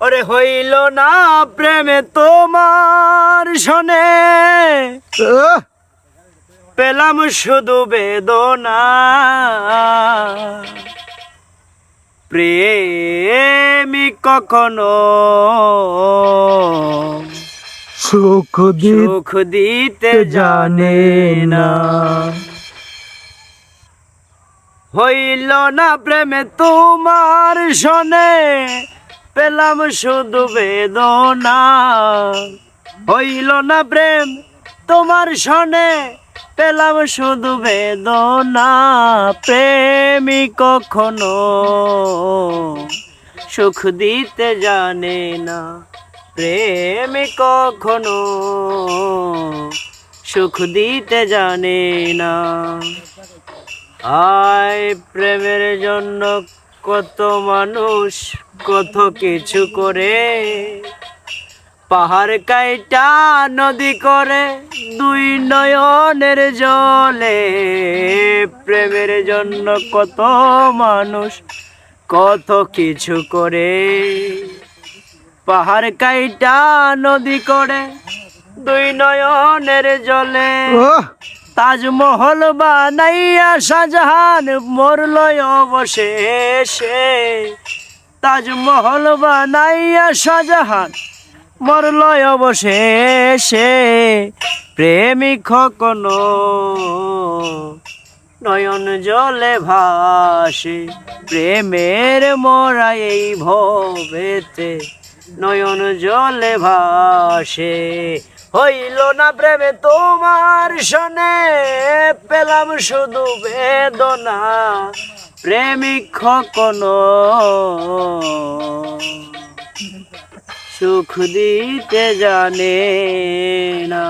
ওরে হইল না প্রেমে তোমার শোনে, পেলাম শুধু বেদনা। প্রেমিক কখনো সুখ সুখ দিতে জানে না। হইল না প্রেমে তোমার শোনে, পেলাম শুধু বেদনা। হইল না প্রেম তোমার শোনে, পেলাম শুধু বেদনা। প্রেমিক কখনো সুখ দিতে জানে না। প্রেমিক কখনো সুখ দিতে জানে না। আয় প্রেমের জন্য কত মানুষ কত কিছু করে, পাহাড় কাইটা নদী করে দুই নয়নের জলে। প্রেমের জন্য কত মানুষ কত কিছু করে, পাহাড় কাইটা নদী করে দুই নয়নের জলে। তাজমহল বানাইয়া শাহজাহান মরল অবশেষে। তাজমহল বানাইয়া শাহজাহান মরল অবশেষে। প্রেমিক কখনো নয়ন জলে ভাসে, প্রেমের মোরা এই ভবেতে নয়ন জলে ভাসে। হইল না প্রেমে তোমার শোনে, পেলাম শুধু বেদনা। প্রেমিক কখনো সুখ দিতে জানে না।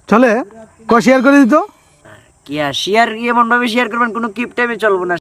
চলে শেয়ার করে দিত। কি আর শেয়ার এমন ভাবে শেয়ার করবেন কোনো কিপ টাইমে চলবো না।